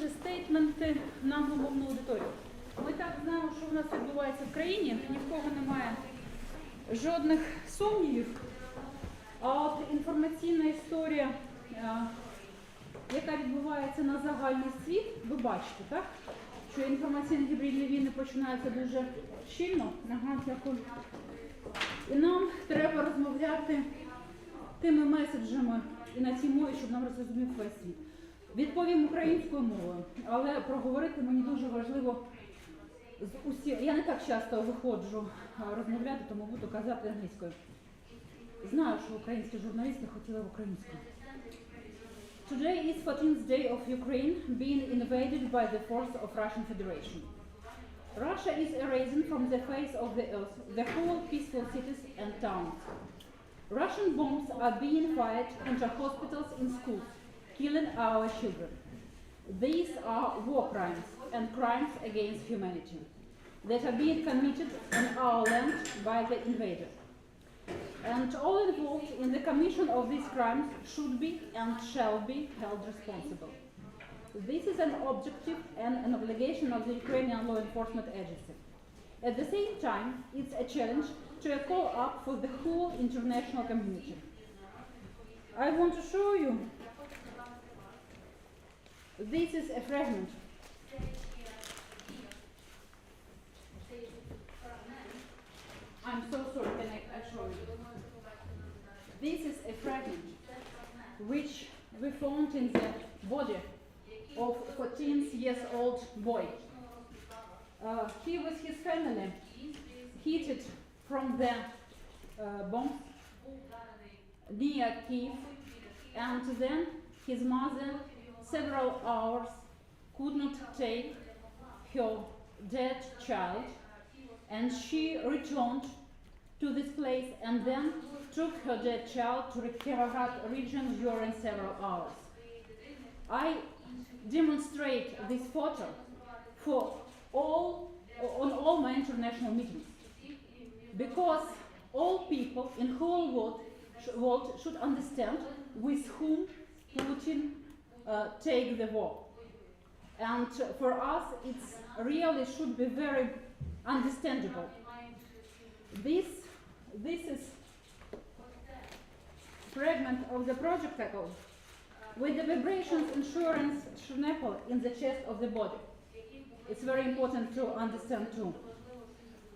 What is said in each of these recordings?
наші стейтменти на англомовну аудиторію. Ми так знаємо, що в нас відбувається в країні, ні в кого немає жодних сумнівів. А от інформаційна історія, яка відбувається на загальний світ, ви бачите, так? Що інформаційні гібридні війни починаються дуже щільно. Дякую. І нам треба розмовляти тими меседжами і на цій мові, щоб нам розумів весь світ. Відповім українською мовою, але проговорити мені дуже важливо з усіх. Я не так часто виходжу розмовляти, тому буду казати англійською. Знаю, що українські журналісти хотіли в українською. Today is 14th day of Ukraine being invaded by the force of Russian Federation. Russia is erasing from the face of the earth the whole peaceful cities and towns. Russian bombs are being fired into hospitals and schools, killing our children. These are war crimes and crimes against humanity that are being committed on our land by the invader. And all involved in the commission of these crimes should be and shall be held responsible. This is an objective and an obligation of the Ukrainian law enforcement agency. At the same time, it's a challenge to a call up for the whole international community. I want to show you. This is a fragment. I'm so sorry, can I show you? This is a fragment which we found in the body of 14-year-old boy. He with his family hit from the bombs near Kiev, and then his mother several hours could not take her dead child, and she returned to this place and then took her dead child to her heart region during several hours. I demonstrate this photo on all my international meetings, because all people in whole world should understand with whom Putin take the war. And for us, it's really should be very understandable. This is fragment of the projectile with the vibrations insurance shrapnel in the chest of the body. It's very important to understand too.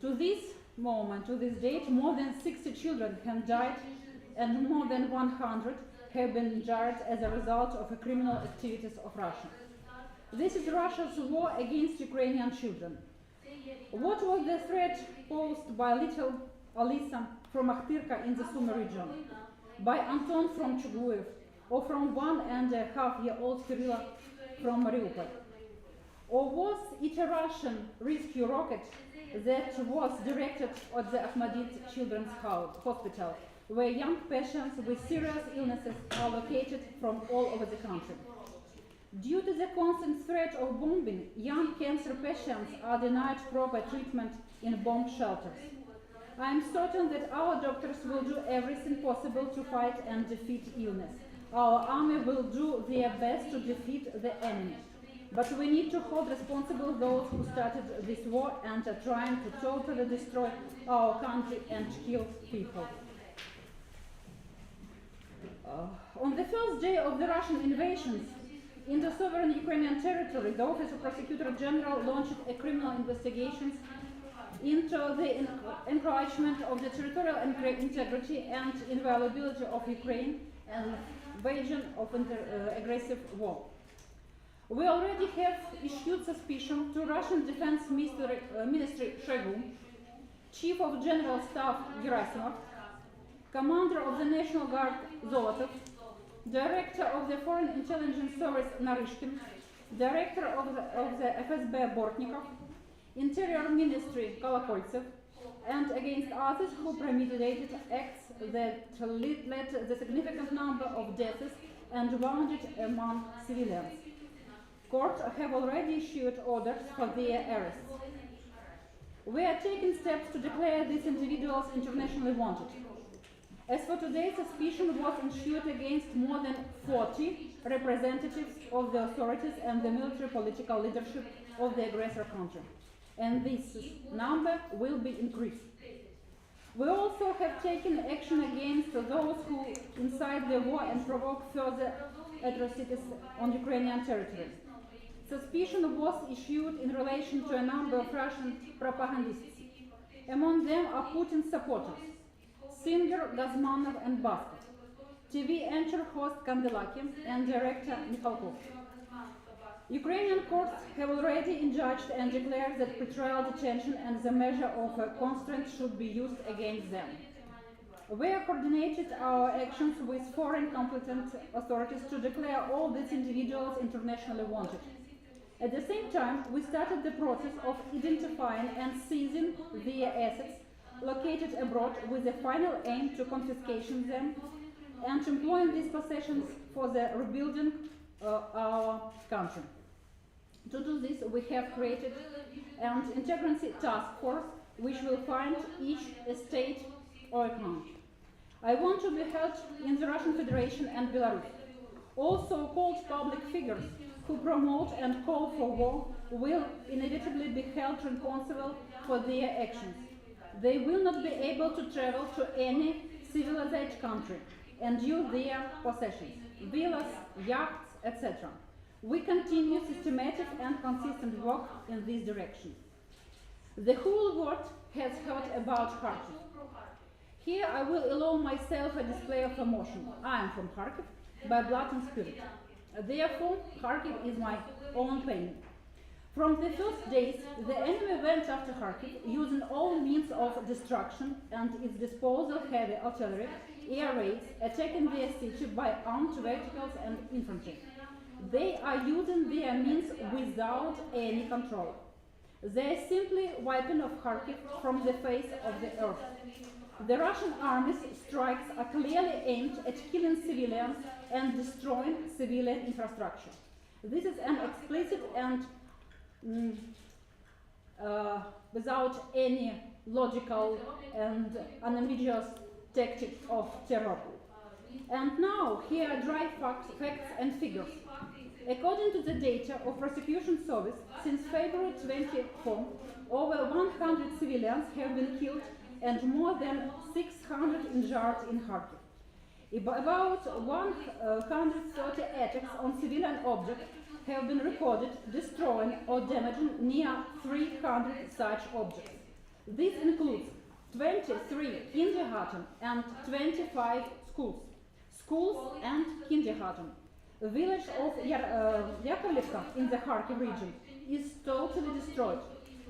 To this moment, to this date, more than 60 children have died and more than 100 have been injured as a result of the criminal activities of Russia. This is Russia's war against Ukrainian children. What was the threat posed by little Alisa from Akhtirka in the Sumy region, by Anton from Chuguev, or from 1.5-year-old Kirilla from Mariupol? Or was it a Russian rescue rocket that was directed at the Ahmadit Children's Hospital, where young patients with serious illnesses are located from all over the country? Due to the constant threat of bombing, young cancer patients are denied proper treatment in bomb shelters. I am certain that our doctors will do everything possible to fight and defeat illness. Our army will do their best to defeat the enemy. But we need to hold responsible those who started this war and are trying to totally destroy our country and kill people. On the first day of the Russian invasions into sovereign Ukrainian territory, the Office of Prosecutor General launched a criminal investigations into the encroachment of the territorial integrity and inviolability of Ukraine and invasion of aggressive war. We already have issued suspicion to Russian Defense Ministry Shoigu, Chief of General Staff Gerasimov, Commander of the National Guard Zolotov, Director of the Foreign Intelligence Service Naryshkin, Director of the FSB Bortnikov, Interior Ministry Kolokольtsev, and against others who premeditated acts that led to the significant number of deaths and wounded among civilians. Courts have already issued orders for their arrests. We are taking steps to declare these individuals internationally wanted. As for today, suspicion was ensured against more than 40 representatives of the authorities and the military political leadership of the aggressor country. And this number will be increased. We also have taken action against those who incite the war and provoke further atrocities on Ukrainian territory. Suspicion was issued in relation to a number of Russian propagandists. Among them are Putin's supporters, singer Gazmanov and Baskov, TV anchor host Kandelaki, and director Mikhalkov. Ukrainian courts have already adjudged and declared that pretrial detention and the measure of constraint should be used against them. We have coordinated our actions with foreign competent authorities to declare all these individuals internationally wanted. At the same time, we started the process of identifying and seizing their assets located abroad with the final aim to confiscation them and employing these possessions for the rebuilding our country. To do this, we have created an integrity task force which will find each estate or account. I want to be held in the Russian Federation and Belarus. All so-called public figures who promote and call for war will inevitably be held responsible for their actions. They will not be able to travel to any civilized country and use their possessions, villas, yachts, etc. We continue systematic and consistent work in this direction. The whole world has heard about Kharkiv. Here I will allow myself a display of emotion. I am from Kharkiv by blood and spirit. Therefore, Kharkiv is my own pain. From the first days, the enemy went after Kharkiv, using all means of destruction and its disposal of heavy artillery, air raids, attacking their city by armed verticals and infantry. They are using their means without any control. They are simply wiping off Kharkiv from the face of the earth. The Russian army's strikes are clearly aimed at killing civilians and destroying civilian infrastructure. This is an explicit and without any logical and unambiguous tactic of terror. And now, here are dry facts and figures. According to the data of prosecution service, since February 24, over 100 civilians have been killed and more than 600 injured in Kharkiv. About 130 attacks on civilian objects have been recorded, destroying or damaging near 300 such objects. This includes 23 kindergarten and 25 schools and kindergarten. The village of Yakovlevka in the Kharkiv region is totally destroyed.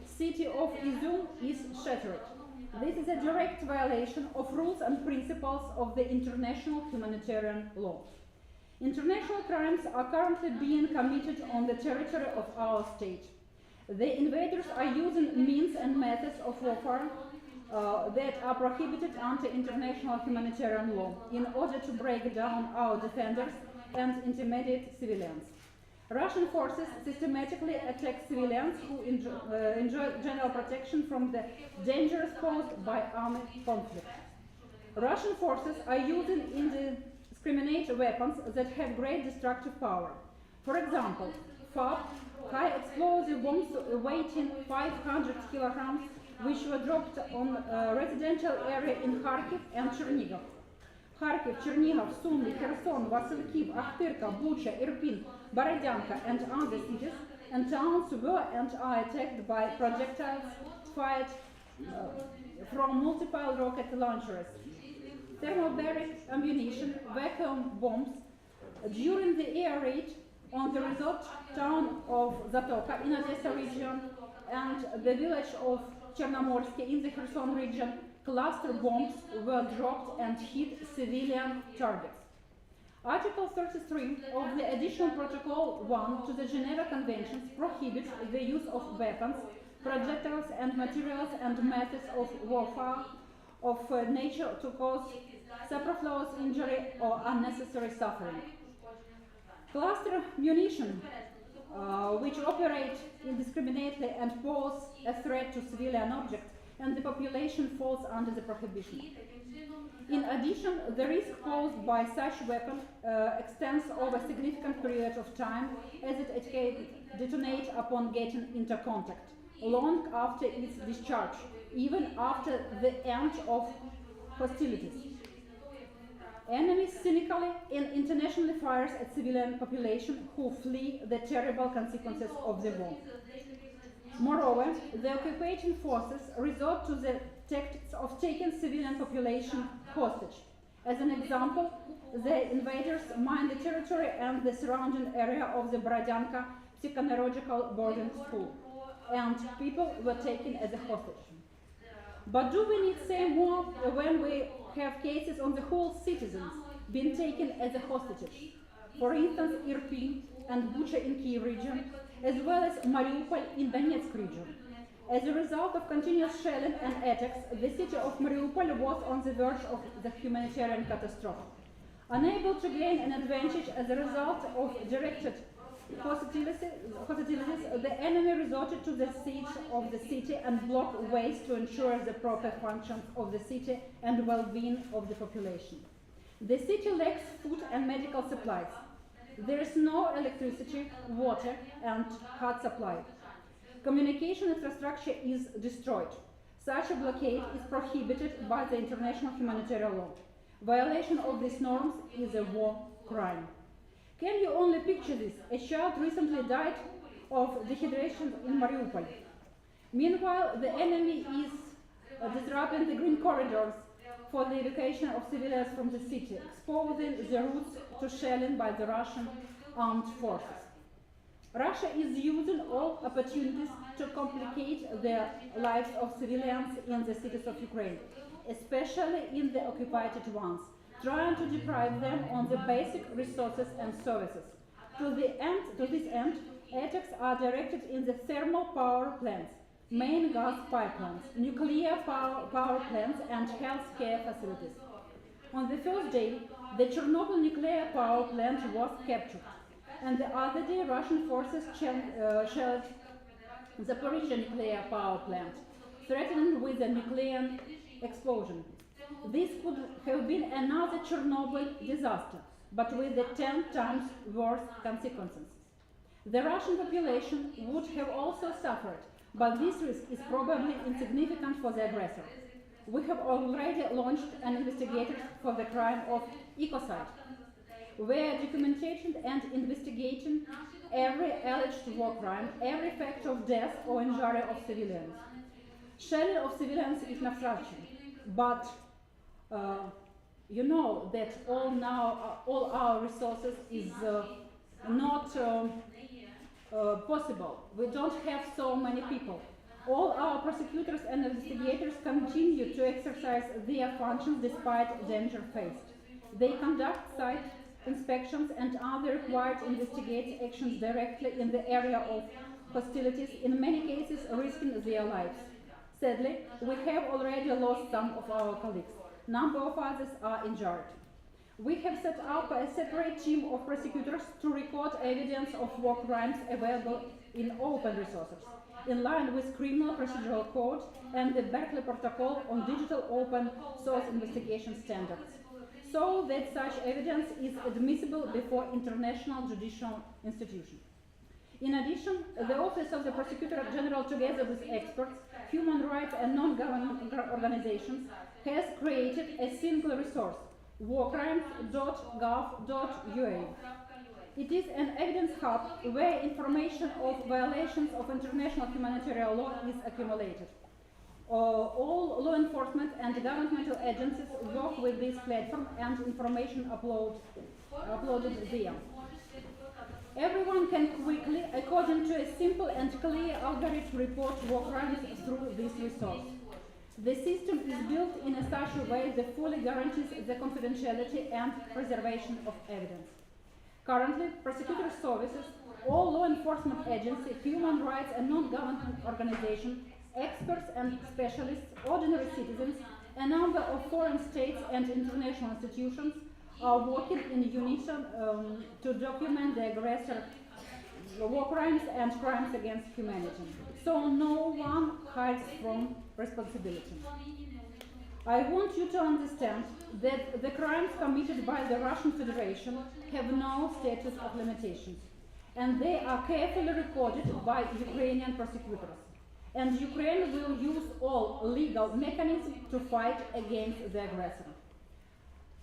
City of Izum is shattered. This is a direct violation of rules and principles of the international humanitarian law. International crimes are currently being committed on the territory of our state. The invaders are using means and methods of warfare that are prohibited under international humanitarian law in order to break down our defenders and intimidate civilians. Russian forces systematically attack civilians who enjoy general protection from the dangers posed by armed conflict. Russian forces are using indiscriminate weapons that have great destructive power. For example, FAB, high explosive bombs weighing 500 kilograms, which were dropped on a residential area in Kharkiv and Chernigov. Kharkiv, Chernigov, Sumy, Kherson, Vasilkiv, Akhtirka, Bucha, Irpin, Borodyanka, and other cities and towns were and are attacked by projectiles fired from multiple rocket launchers, thermobaric ammunition, vacuum bombs. During the air raid on the resort town of Zatoka in Odessa region and the village of Chernomorsky in the Kherson region, cluster bombs were dropped and hit civilian targets. Article 33 of the Additional Protocol 1 to the Geneva Conventions prohibits the use of weapons, projectiles and materials and methods of warfare of nature to cause superfluous injury or unnecessary suffering. Cluster munition, which operate indiscriminately and pose a threat to civilian objects, and the population falls under the prohibition. In addition, the risk posed by such weapon extends over a significant period of time, as it can detonate upon getting into contact, long after its discharge, even after the end of hostilities. Enemy cynically and internationally fires at civilian population who flee the terrible consequences of the war. Moreover, the occupation forces resort to the tactics of taking civilian population hostage. As an example, the invaders mined the territory and the surrounding area of the Borodyanka psychoneurological boarding school, and people were taken as a hostage. But do we need say more when we have cases on the whole citizens being taken as a hostages? For instance, Irpin and Bucha in Kiev region, as well as Mariupol in Donetsk region. As a result of continuous shelling and attacks, the city of Mariupol was on the verge of the humanitarian catastrophe. Unable to gain an advantage as a result of directed hostilities, the enemy resorted to the siege of the city and blocked ways to ensure the proper functions of the city and well-being of the population. The city lacks food and medical supplies. There is no electricity, water, and hot supply. Communication infrastructure is destroyed. Such a blockade is prohibited by the international humanitarian law. Violation of these norms is a war crime. Can you only picture this? A child recently died of dehydration in Mariupol. Meanwhile, the enemy is disrupting the green corridors for the evacuation of civilians from the city, exposing the routes to shelling by the Russian armed forces. Russia is using all opportunities to complicate the lives of civilians in the cities of Ukraine, especially in the occupied ones, trying to deprive them of the basic resources and services. To this end, attacks are directed in the thermal power plants, main gas pipelines, nuclear power plants, and healthcare facilities. On the first day, the Chernobyl nuclear power plant was captured, and the other day Russian forces shelled the Zaporizhzhia nuclear power plant, threatening with a nuclear explosion. This could have been another Chernobyl disaster, but with the 10 times worse consequences. The Russian population would have also suffered, but this risk is probably insignificant for the aggressor. We have already launched an investigation for the crime of ecocide. We are documenting and investigating every alleged war crime, every fact of death or injury of civilians. Shelling of civilians is an obstruction, but you know that all our resources is not possible. We don't have so many people. All our prosecutors and investigators continue to exercise their functions despite danger faced. They conduct site inspections and other required investigative actions directly in the area of hostilities, in many cases risking their lives. Sadly, we have already lost some of our colleagues. Number of others are injured. We have set up a separate team of prosecutors to record evidence of war crimes available in open resources, in line with Criminal Procedural Code and the Berkeley Protocol on Digital Open Source Investigation Standards, so that such evidence is admissible before international judicial institutions. In addition, the Office of the Prosecutor General, together with experts, human rights and non-government organizations, has created a single resource, warcrimes.gov.ua. It is an evidence hub where information of violations of international humanitarian law is accumulated. All law enforcement and governmental agencies work with this platform and information uploaded there. Everyone can quickly, according to a simple and clear algorithm, report war crimes through this resource. The system is built in such a way that fully guarantees the confidentiality and preservation of evidence. Currently, prosecutor services, all law enforcement agencies, human rights and non-government organizations, experts and specialists, ordinary citizens, a number of foreign states and international institutions are working in unison to document the aggressor war crimes and crimes against humanity. so no one hides from responsibility. I want you to understand that the crimes committed by the Russian Federation have no statute of limitations, and they are carefully recorded by Ukrainian prosecutors. And Ukraine will use all legal mechanisms to fight against the aggressor.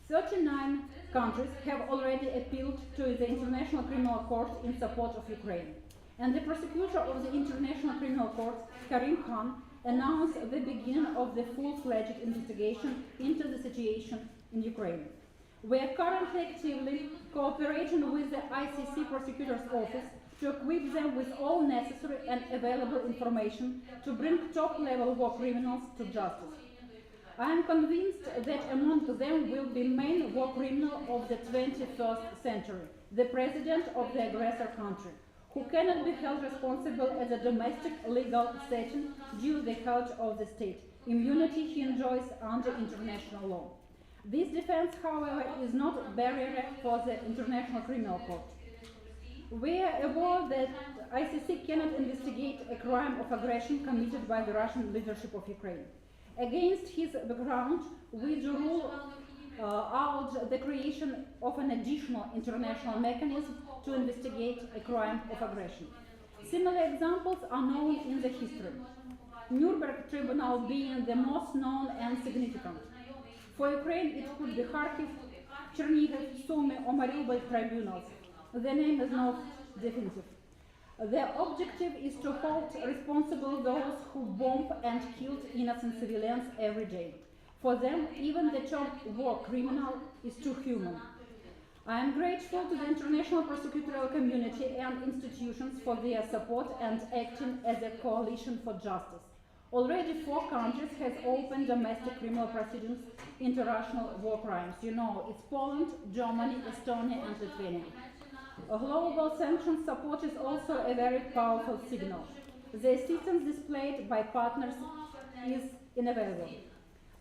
39 countries have already appealed to the International Criminal Court in support of Ukraine. And the prosecutor of the International Criminal Court, Karim Khan, announced the beginning of the full-fledged investigation into the situation in Ukraine. We are currently actively cooperating with the ICC Prosecutor's Office to equip them with all necessary and available information to bring top-level war criminals to justice. I am convinced that among them will be main war criminal of the 21st century, the president of the aggressor country, who cannot be held responsible as a domestic legal setting due to the health of the state, immunity he enjoys under international law. This defense, however, is not a barrier for the International Criminal Court. We are aware that ICC cannot investigate a crime of aggression committed by the Russian leadership of Ukraine. Against his background, we do rule out the creation of an additional international mechanism to investigate a crime of aggression. Similar examples are known in the history, Nuremberg Tribunal being the most known and significant. For Ukraine, it could be Kharkiv, Chernihiv, Sumy, or Mariupol tribunals. The name is not definitive. Their objective is to hold responsible those who bomb and kill innocent civilians every day. For them, even the term war criminal is too human. I am grateful to the international prosecutorial community and institutions for their support and acting as a coalition for justice. Already 4 countries have opened domestic criminal proceedings into Russian war crimes. You know, it's Poland, Germany, Estonia, and Lithuania. Global sanctions support is also a very powerful signal. The assistance displayed by partners is invaluable.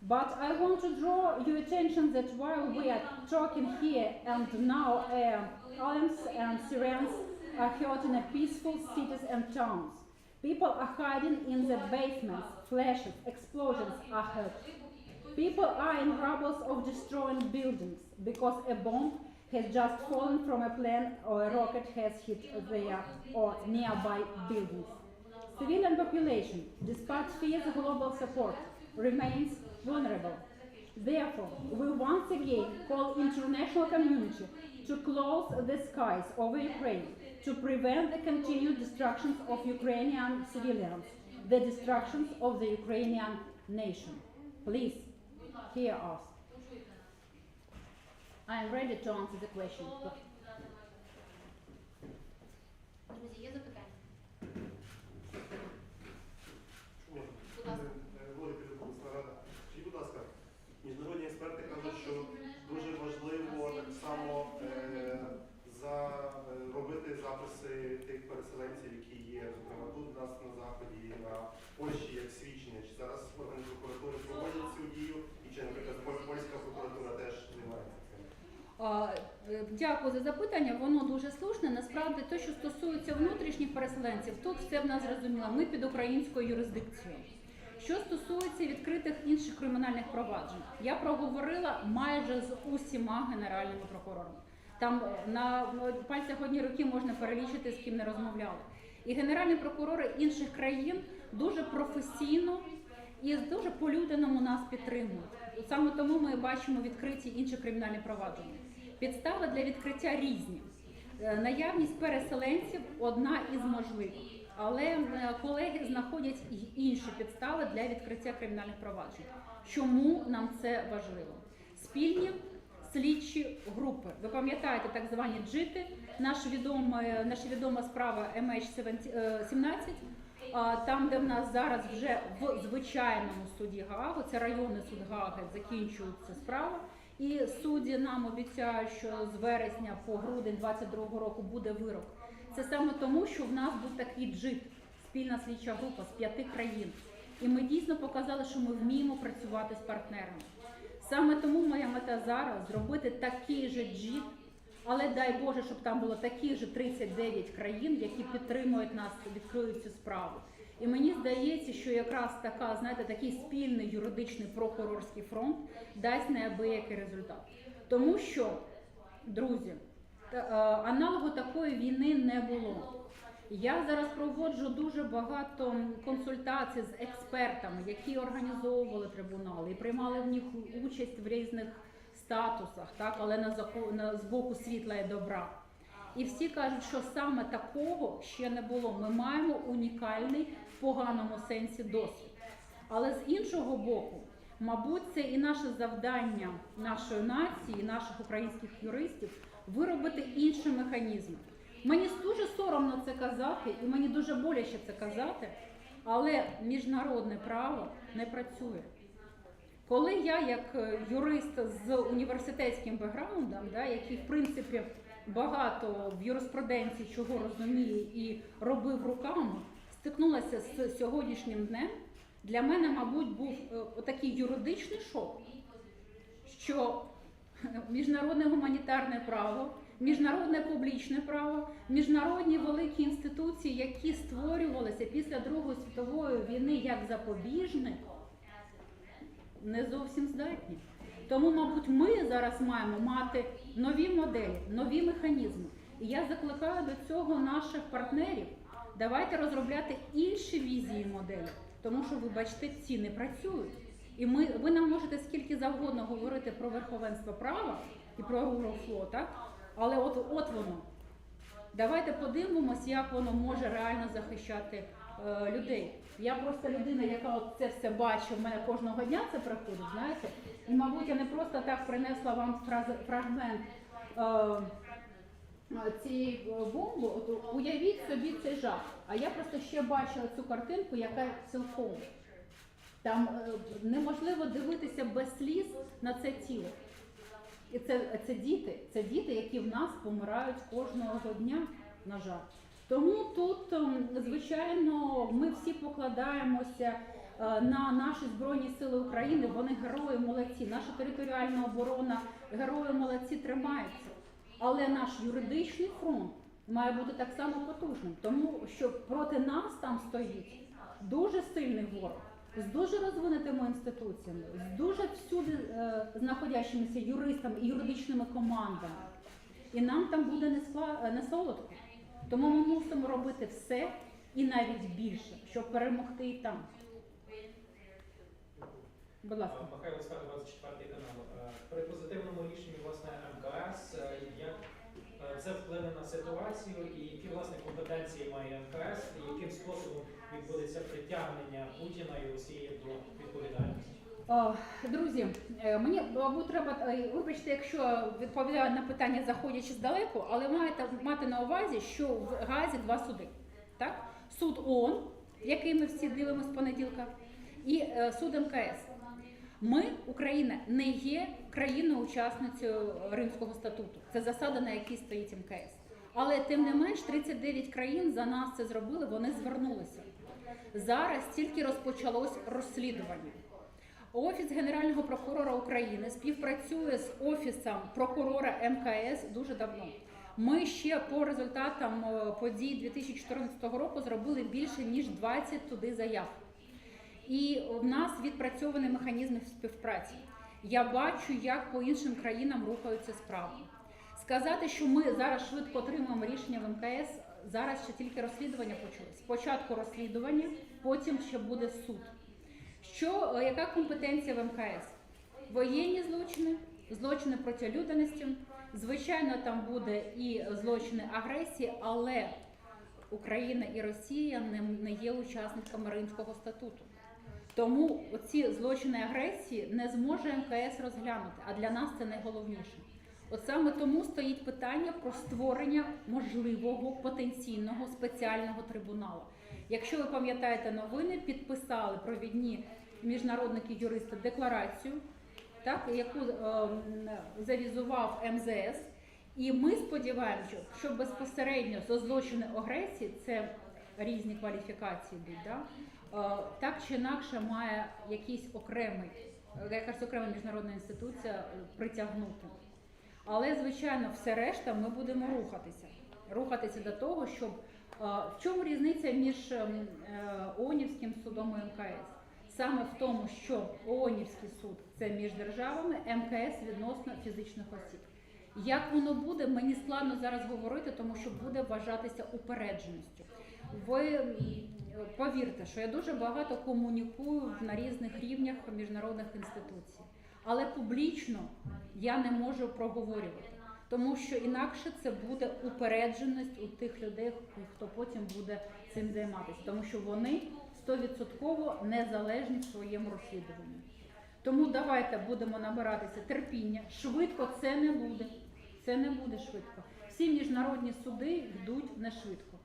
But I want to draw your attention that while we are talking here and now, Alams and Syrians are hurt in peaceful cities and towns. People are hiding in the basements, flashes, explosions are heard. People are in rubble of destroying buildings because a bomb has just fallen from a plane or a rocket has hit their or nearby buildings. Civilian population, despite fierce global support, remains vulnerable. Therefore, we once again call international community to close the skies over Ukraine to prevent the continued destructions of Ukrainian civilians, the destructions of the Ukrainian nation. Please, hear us. I am ready to answer the question. Друзі, є запитання? Скажіть, будь ласка, міжнародні експерти кажуть, що дуже важливо так само робити записи тих переселенців, які є, зокрема, тут у нас на Заході, на Польщі, як свідчення. Чи зараз органи прокуратури проводять цю дію, і чи, наприклад, польська прокуратура теж займається цим? Дякую за запитання, воно дуже слушне. Насправді, те, що стосується внутрішніх переселенців, тут все в нас зрозуміло, ми під українською юрисдикцією. Що стосується відкритих інших кримінальних проваджень, я проговорила майже з усіма генеральними прокурорами. Там на пальцях однієї руки можна перелічити, з ким не розмовляли. І генеральні прокурори інших країн дуже професійно і дуже по-людяному нас підтримують. Саме тому ми бачимо відкриті інші кримінальні провадження. Підстави для відкриття різні. Наявність переселенців – одна із можливих. Але колеги знаходять і інші підстави для відкриття кримінальних проваджень. Чому нам це важливо? Спільні слідчі групи. Ви пам'ятаєте так звані джити, наша відома справа MH17, там, де в нас зараз вже в звичайному суді Гааги, це районний суд Гааги, закінчується справа. І судді нам обіцяють, що з вересня по грудень 2022 року буде вирок. Це саме тому, що в нас був такий джит, спільна слідча група з 5 країн. І ми дійсно показали, що ми вміємо працювати з партнерами. Саме тому моя мета зараз зробити такий же джит, але дай Боже, щоб там було такі ж 39 країн, які підтримують нас, відкриють цю справу. І мені здається, що якраз така, знаєте, такий спільний юридичний прокурорський фронт дасть неабиякий результат. Тому що, друзі, аналогу такої війни не було. Я зараз проводжу дуже багато консультацій з експертами, які організовували трибунали і приймали в них участь в різних статусах, так, але з боку світла і добра. І всі кажуть, що саме такого ще не було. Ми маємо унікальний в поганому сенсі досвід. Але з іншого боку, мабуть, це і наше завдання нашої нації, наших українських юристів, виробити інші механізми. Мені дуже соромно це казати, і мені дуже боляче це казати, але міжнародне право не працює. Коли я, як юрист з університетським бекграундом, який, в принципі, багато в юриспруденції чого розуміє і робив руками, стикнулася з сьогоднішнім днем, для мене, мабуть, був такий юридичний шок, що міжнародне гуманітарне право, міжнародне публічне право, міжнародні великі інституції, які створювалися після Другої світової війни як запобіжник, не зовсім здатні. Тому, мабуть, ми зараз маємо мати нові моделі, нові механізми. І я закликаю до цього наших партнерів. Давайте розробляти інші візії моделі, тому що, вибачте, ці не працюють. І ви нам можете скільки завгодно говорити про верховенство права і про rule of law, так? Але от воно. Давайте подивимось, як воно може реально захищати людей. Я просто людина, яка це все бачить, в мене кожного дня це приходить, знаєте. І, мабуть, я не просто так принесла вам фрагмент цієї бомби. От уявіть собі цей жах. А я просто ще бачила цю картинку, яка цілком. Там неможливо дивитися без сліз на це тіло. І це діти, які в нас помирають кожного дня, на жаль. Тому тут, звичайно, ми всі покладаємося на наші Збройні Сили України, вони герої молодці, наша територіальна оборона, герої молодці, тримаються. Але наш юридичний фронт має бути так само потужним, тому що проти нас там стоїть дуже сильний ворог, з дуже розвинутими інституціями, з дуже всюди знаходящимися юристами і юридичними командами. І нам там буде не солодко. Тому ми мусимо робити все і навіть більше, щоб перемогти і там. Будь ласка. Михайло Скар, 24 канал. При позитивному рішенні, власне, МКС, як це вплине на ситуацію і які, власне, компетенції має МКС і яким способом відбудеться притягнення Путіна і Росії до відповідальності? Друзі, мені, мабуть, треба, вибачте, якщо відповідаю на питання, заходячи здалеку, але маєте мати на увазі, що в Гаазі два суди. Так? Суд ООН, який ми всі дивимося з понеділка, і суд МКС. Ми, Україна, не є країною-учасницею Римського статуту. Це засада, на якій стоїть МКС. Але, тим не менш, 39 країн за нас це зробили, вони звернулися. Зараз тільки розпочалось розслідування. Офіс Генерального прокурора України співпрацює з Офісом прокурора МКС дуже давно. Ми ще по результатам подій 2014 року зробили більше, ніж 20 туди заяв. І в нас відпрацьований механізм співпраці. Я бачу, як по іншим країнам рухаються справи. Сказати, що ми зараз швидко отримаємо рішення в МКС, зараз ще тільки розслідування почалось. Спочатку розслідування, потім ще буде суд. Яка компетенція в МКС? Воєнні злочини, злочини проти людяності, звичайно, там буде і злочини агресії, але Україна і Росія не є учасниками Римського статуту. Тому ці злочини агресії не зможе МКС розглянути, а для нас це найголовніше. От саме тому стоїть питання про створення можливого потенційного спеціального трибуналу. Якщо ви пам'ятаєте новини, підписали провідні міжнародники юристи декларацію, так, яку завізував МЗС. І ми сподіваємося, що безпосередньо за злочини агресії, це різні кваліфікації, так чи інакше має якась окрема міжнародна інституція притягнути. Але, звичайно, все решта ми будемо рухатися до того, щоб В чому різниця між ООНівським судом і МКС? Саме в тому, що ООНівський суд – це між державами, МКС – відносно фізичних осіб. Як воно буде, мені складно зараз говорити, тому що буде вважатися упередженістю. Ви повірте, що я дуже багато комунікую на різних рівнях міжнародних інституцій. Але публічно я не можу проговорювати, тому що інакше це буде упередженість у тих людей, хто потім буде цим займатися. Тому що вони 100% незалежні в своєму розслідуванні. Тому давайте будемо набиратися терпіння. Швидко це не буде. Це не буде швидко. Всі міжнародні суди йдуть не швидко.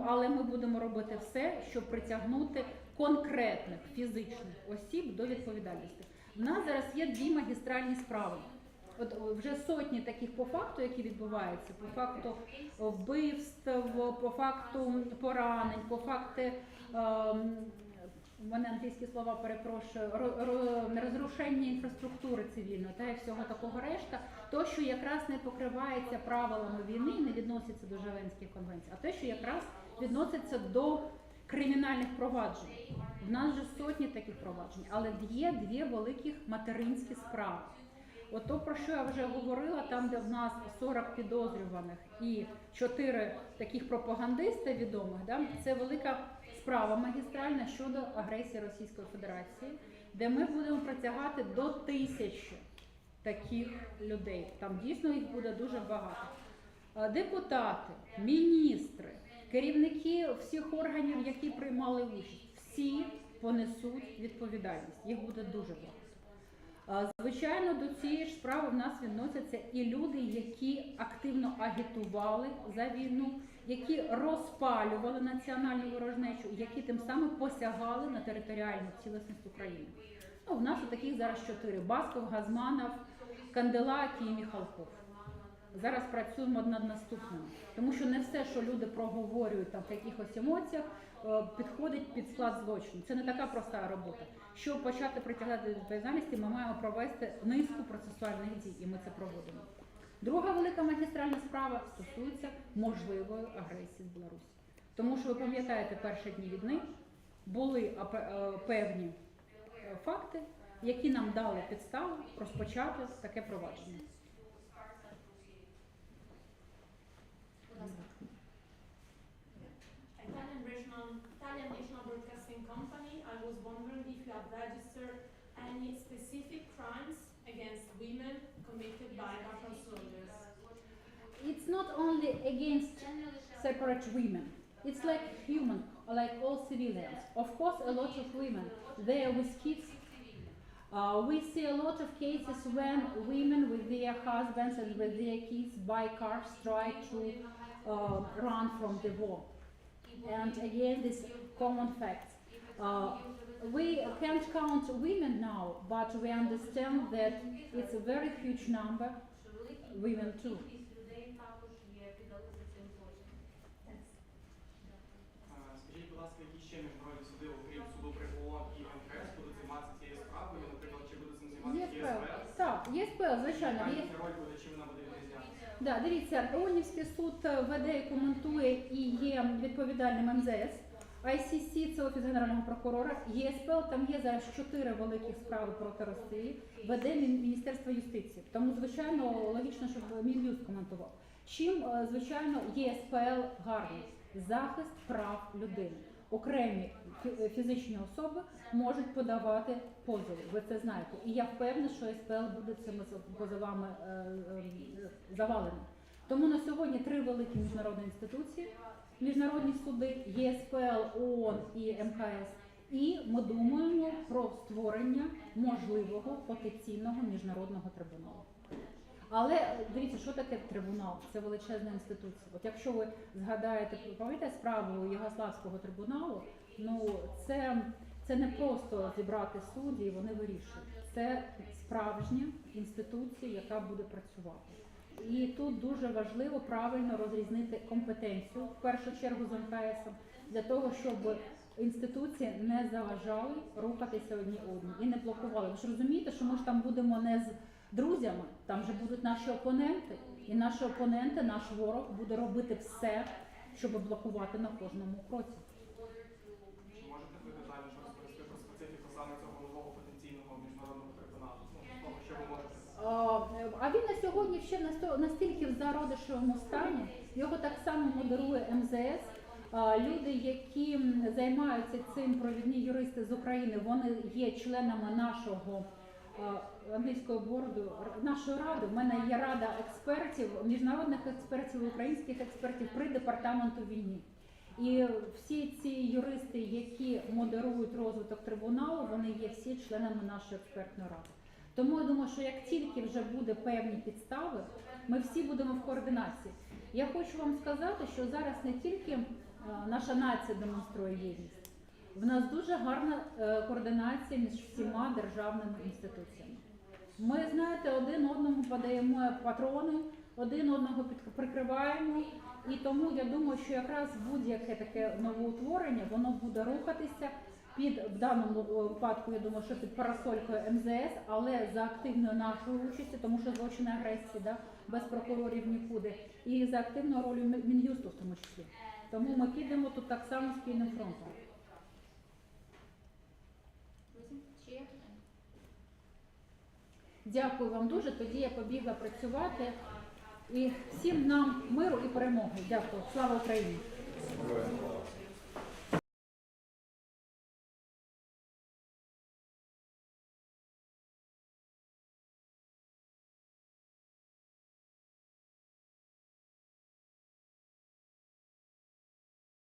Але ми будемо робити все, щоб притягнути конкретних фізичних осіб до відповідальності. У нас зараз є 2 магістральні справи. От вже сотні таких по факту, які відбуваються, по факту вбивств, по факту поранень, по факту, у мене англійські слова, перепрошую, розрушення інфраструктури цивільної та і всього такого решта, то, що якраз не покривається правилами війни, не відноситься до Женевських конвенцій, а те, що якраз відноситься до кримінальних проваджень. В нас же сотні таких проваджень, але є 2 великих материнські справи. От то, про що я вже говорила, там, де в нас 40 підозрюваних і 4 таких пропагандиста відомих, це велика справа магістральна щодо агресії Російської Федерації, де ми будемо притягати до 1000 таких людей. Там дійсно їх буде дуже багато. Депутати, міністри, керівники всіх органів, які приймали участь, всі понесуть відповідальність. Їх буде дуже багато. Звичайно, до цієї ж справи в нас відносяться і люди, які активно агітували за війну, які розпалювали національну ворожнечу, які тим самим посягали на територіальну цілісність України. У нас таких зараз 4: Басков, Газманов, Канделакі і Міхалков. Зараз працюємо над наступним, тому що не все, що люди проговорюють там в якихось емоціях, підходить під склад злочину. Це не така проста робота. Щоб почати притягати до відповідальності, ми маємо провести низку процесуальних дій, і ми це проводимо. Друга велика магістральна справа стосується можливої агресії з Білорусі. Тому що ви пам'ятаєте, перші дні війни були певні факти, які нам дали підставу розпочати таке провадження. Italian National Broadcasting Company. I was wondering if you have registered any specific crimes against women committed by Russian soldiers. It's not only against separate women. It's like human, like all civilians. Of course, a lot of women, they are with kids. We see a lot of cases when women with their husbands and with their kids by cars try to run from the war. And again, this common fact. We can't count women now, but we understand that it's a very huge number, women too. Скажіть, будь ласка, які ще міжнародні суди, окрім суду при ООН і МКС, будуть займатися цією справою? Наприклад, чи буде цим займатися ЄСПЛ? Так, ЄСПЛ, звичайно. Яка роль буде, чи вона буде відрізнятися? Да, дивіться, ООНівський суд веде і коментує і є відповідальним МЗС. ICC – це Офіс Генерального прокурора. ЄСПЛ, там є зараз 4 великих справи проти Росії, веде Міністерство юстиції. Тому, звичайно, логічно, щоб Мін'юст коментував. Чим, звичайно, ЄСПЛ гарний? Захист прав людини. Окремі фізичні особи можуть подавати позови, ви це знаєте. І я впевнена, що ЄСПЛ буде цими позовами завалений. Тому на сьогодні 3 великі міжнародні інституції, міжнародні суди, ЄСПЛ, ООН і МКС. І ми думаємо про створення можливого потенційного міжнародного трибуналу. Але дивіться, що таке трибунал? Це величезна інституція. От якщо ви згадаєте, пам'ятаєте справу Югославського трибуналу, ну це не просто зібрати судді і вони вирішують. Це справжня інституція, яка буде працювати. І тут дуже важливо правильно розрізнити компетенцію, в першу чергу з МКС, для того, щоб інституції не заважали рухатися одні одні і не блокували. Ви ж розумієте, що ми ж там будемо не з друзями, там же будуть наші опоненти, і наші опоненти, наш ворог буде робити все щоб блокувати на кожному кроці. Чи можете ви детальніше розповісти про специфіку саме цього нового потенційного міжнародного трибуналу? Ну, з того, що ви можете? А він на сьогодні ще настільки в зародишевому стані, його так само модерує МЗС. Люди, які займаються цим, провідні юристи з України, вони є членами нашого англійського борду, нашої ради. У мене є рада експертів, міжнародних експертів, українських експертів при департаменту війни. І всі ці юристи, які модерують розвиток трибуналу, вони є всі членами нашої експертної ради. Тому я думаю, що як тільки вже буде певні підстави, ми всі будемо в координації. Я хочу вам сказати, що зараз не тільки наша нація демонструє єдність, в нас дуже гарна координація між всіма державними інституціями. Ми, знаєте, один одному подаємо патрони, один одного прикриваємо, і тому я думаю, що якраз будь-яке таке новоутворення, воно буде рухатися в даному випадку, я думаю, що під парасолькою МЗС, але за активною нашою участю, тому що злочини агресії, да, без прокурорів нікуди, і за активною ролью Мін'юсту в тому числі. Тому ми підемо тут так само спільним фронтом. Друзі, чи є питання? Дякую вам дуже, тоді я побігла працювати. І всім нам миру і перемоги. Дякую. Слава Україні! Дякую.